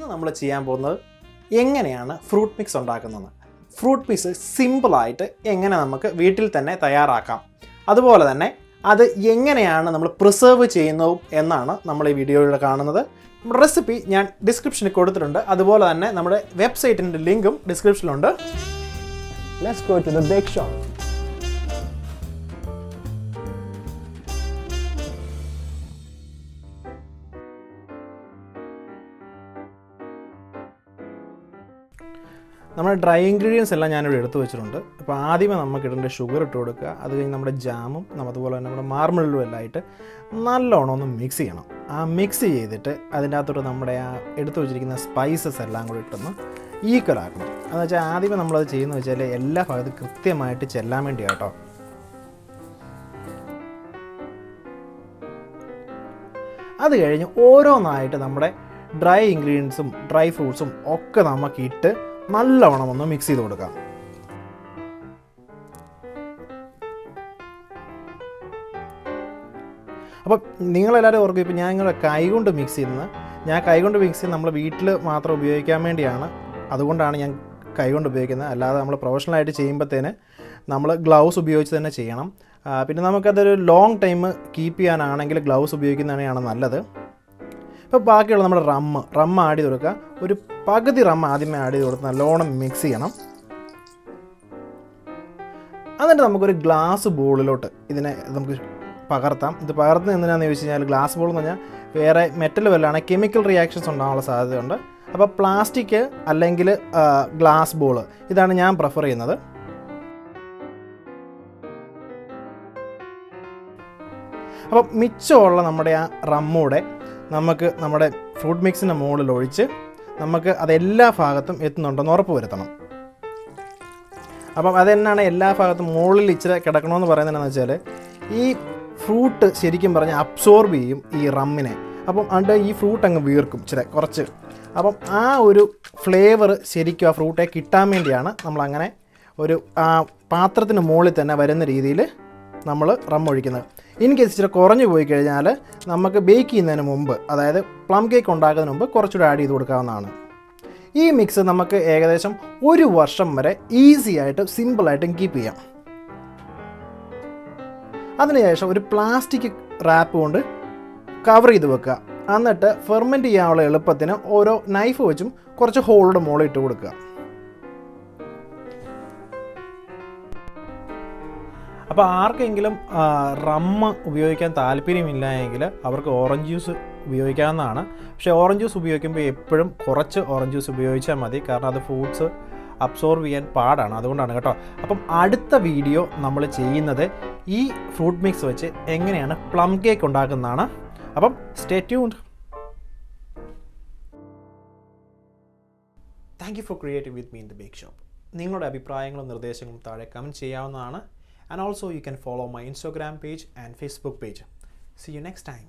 ഇന്ന് നമ്മൾ ചെയ്യാൻ പോകുന്നത് എങ്ങനെയാണ് ഫ്രൂട്ട് മിക്സ് ഉണ്ടാക്കുന്നത്. ഫ്രൂട്ട് മിക്സ് സിമ്പിളായിട്ട് എങ്ങനെ നമുക്ക് വീട്ടിൽ തന്നെ തയ്യാറാക്കാം, അതുപോലെ തന്നെ അത് എങ്ങനെയാണ് നമ്മൾ പ്രിസർവ് ചെയ്യുന്നതും എന്നാണ് നമ്മൾ ഈ വീഡിയോയിൽ കാണുന്നത്. നമ്മുടെ റെസിപ്പി ഞാൻ ഡിസ്ക്രിപ്ഷനിൽ കൊടുത്തിട്ടുണ്ട്, അതുപോലെ തന്നെ നമ്മുടെ വെബ്സൈറ്റിൻ്റെ ലിങ്കും ഡിസ്ക്രിപ്ഷനിലുണ്ട്. Let's go to the bake shop. നമ്മുടെ ഡ്രൈ ഇൻഗ്രീഡിയൻസ് എല്ലാം ഞാനിവിടെ എടുത്തു വെച്ചിട്ടുണ്ട്. അപ്പോൾ ആദ്യമേ നമുക്ക് ഇടേണ്ട ഷുഗർ ഇട്ട് കൊടുക്കുക. അത് കഴിഞ്ഞ് നമ്മുടെ ജാമും അതുപോലെ തന്നെ നമ്മുടെ മാർമലും എല്ലാം ആയിട്ട് നല്ലോണം ഒന്ന് മിക്സ് ചെയ്യണം. ആ മിക്സ് ചെയ്തിട്ട് അതിൻ്റെ അകത്തോട്ട് നമ്മുടെ ആ എടുത്തു വെച്ചിരിക്കുന്ന സ്പൈസസ് എല്ലാം കൂടി ഇട്ടൊന്ന് ഈക്വൽ ആക്കണം. എന്ന് വെച്ചാൽ ആദ്യമേ നമ്മളത് ചെയ്യുന്നത് വെച്ചാൽ എല്ലാ ഭാഗത്തും കൃത്യമായിട്ട് ചെല്ലാൻ വേണ്ടിയാണ് കേട്ടോ. അത് കഴിഞ്ഞ് ഓരോന്നായിട്ട് നമ്മുടെ ഡ്രൈ ഇൻഗ്രീഡിയൻസും ഡ്രൈ ഫ്രൂട്ട്സും ഒക്കെ നമുക്കിട്ട് നല്ലവണ്ണം ഒന്ന് മിക്സ് ചെയ്ത് കൊടുക്കാം. അപ്പം നിങ്ങളെല്ലാവരും ഓർക്കും, ഇപ്പോൾ ഞാൻ നിങ്ങളുടെ കൈകൊണ്ട് മിക്സ് ചെയ്യുന്നത്. ഞാൻ കൈകൊണ്ട് മിക്സ് ചെയ്യുന്നത് നമ്മൾ വീട്ടിൽ മാത്രം ഉപയോഗിക്കാൻ വേണ്ടിയാണ്, അതുകൊണ്ടാണ് ഞാൻ കൈകൊണ്ട് ഉപയോഗിക്കുന്നത്. അല്ലാതെ നമ്മൾ പ്രൊഫഷണലായിട്ട് ചെയ്യുമ്പോഴത്തേന് നമ്മൾ ഗ്ലൗസ് ഉപയോഗിച്ച് തന്നെ ചെയ്യണം. പിന്നെ നമുക്കതൊരു ലോങ് ടൈം കീപ്പ് ചെയ്യാനാണെങ്കിൽ ഗ്ലൗസ് ഉപയോഗിക്കുന്നതാണ് നല്ലത്. ഇപ്പോൾ ബാക്കിയുള്ള നമ്മുടെ റമ്മ് ആഡ് ചെയ്ത് കൊടുക്കുക. ഒരു പകുതി റമ്മ് ആദ്യമേ ആഡ് ചെയ്ത് കൊടുത്ത് നല്ലോണം മിക്സ് ചെയ്യണം. എന്നിട്ട് നമുക്കൊരു ഗ്ലാസ് ബോളിലോട്ട് ഇതിനെ നമുക്ക് പകർത്താം. ഇത് പകർത്തുന്നത് എന്തിനാണെന്ന് ചോദിച്ചു കഴിഞ്ഞാൽ, ഗ്ലാസ് ബോൾ എന്ന് പറഞ്ഞാൽ വേറെ മെറ്റൽ വല്ലാണ് കെമിക്കൽ റിയാക്ഷൻസ് ഉണ്ടാകാനുള്ള സാധ്യതയുണ്ട്. അപ്പോൾ പ്ലാസ്റ്റിക് അല്ലെങ്കിൽ ഗ്ലാസ് ബോൾ ഇതാണ് ഞാൻ പ്രിഫർ ചെയ്യുന്നത്. അപ്പോൾ മിച്ചമുള്ള നമ്മുടെ ആ റമ്മൂടെ നമുക്ക് നമ്മുടെ ഫ്രൂട്ട് മിക്സിൻ്റെ മുകളിൽ ഒഴിച്ച് നമുക്ക് അതെല്ലാ ഭാഗത്തും എത്തുന്നുണ്ടെന്ന് ഉറപ്പ് വരുത്തണം. അപ്പം അതെന്നാണ് എല്ലാ ഭാഗത്തും മുകളിൽ ഇച്ചിരി കിടക്കണമെന്ന് പറയുന്നത് എന്താണെന്ന് വെച്ചാൽ, ഈ ഫ്രൂട്ട് ശരിക്കും പറഞ്ഞാൽ അബ്സോർബ് ചെയ്യും ഈ റമ്മിനെ. അപ്പം അത് ഈ ഫ്രൂട്ട് അങ്ങ് വീർക്കും ഇച്ചിരി കുറച്ച്. അപ്പം ആ ഒരു ഫ്ലേവർ ശരിക്കും ആ ഫ്രൂട്ടെ കിട്ടാൻ വേണ്ടിയാണ് നമ്മളങ്ങനെ ഒരു പാത്രത്തിന് മുകളിൽ തന്നെ വരുന്ന രീതിയിൽ നമ്മൾ റം ഒഴിക്കുന്നത്. ഇൻ കേസ് ഇച്ചിരി കുറഞ്ഞു പോയി കഴിഞ്ഞാൽ നമുക്ക് ബേക്ക് ചെയ്യുന്നതിന് മുമ്പ്, അതായത് പ്ലം കേക്ക് ഉണ്ടാക്കുന്നതിന് മുമ്പ് കുറച്ചുകൂടെ ആഡ് ചെയ്ത് കൊടുക്കാവുന്നതാണ്. ഈ മിക്സ് നമുക്ക് ഏകദേശം 1 വർഷം വരെ ഈസി ആയിട്ട് സിമ്പിളായിട്ടും കീപ്പ് ചെയ്യാം. അതിനുശേഷം ഒരു പ്ലാസ്റ്റിക് റാപ്പ് കൊണ്ട് കവർ ചെയ്ത് വെക്കുക. എന്നിട്ട് ഫെർമെൻറ്റ് ചെയ്യാനുള്ള എളുപ്പത്തിന് ഓരോ നൈഫ് വെച്ചും കുറച്ച് ഹോളുടെ മുകളിൽ ഇട്ട് കൊടുക്കുക. അപ്പോൾ ആർക്കെങ്കിലും റമ്മ് ഉപയോഗിക്കാൻ താല്പര്യമില്ല എങ്കിൽ അവർക്ക് ഓറഞ്ച് ജ്യൂസ് ഉപയോഗിക്കാവുന്നതാണ്. പക്ഷേ ഓറഞ്ച് ജ്യൂസ് ഉപയോഗിക്കുമ്പോൾ എപ്പോഴും കുറച്ച് ഓറഞ്ച് ജ്യൂസ് ഉപയോഗിച്ചാൽ മതി, കാരണം അത് ഫ്രൂട്ട്സ് അബ്സോർവ് ചെയ്യാൻ പാടാണ്, അതുകൊണ്ടാണ് കേട്ടോ. അപ്പം അടുത്ത വീഡിയോ നമ്മൾ ചെയ്യുന്നത് ഈ ഫ്രൂട്ട് മിക്സ് വെച്ച് എങ്ങനെയാണ് പ്ലം കേക്ക് ഉണ്ടാക്കുന്നതാണ്. അപ്പം stay tuned. Thank you for creating with me in the bake shop. നിങ്ങളുടെ അഭിപ്രായങ്ങളും നിർദ്ദേശങ്ങളും താഴെ കമൻറ്റ് ചെയ്യാവുന്നതാണ്. And also you can follow my Instagram page and Facebook page. See you next time.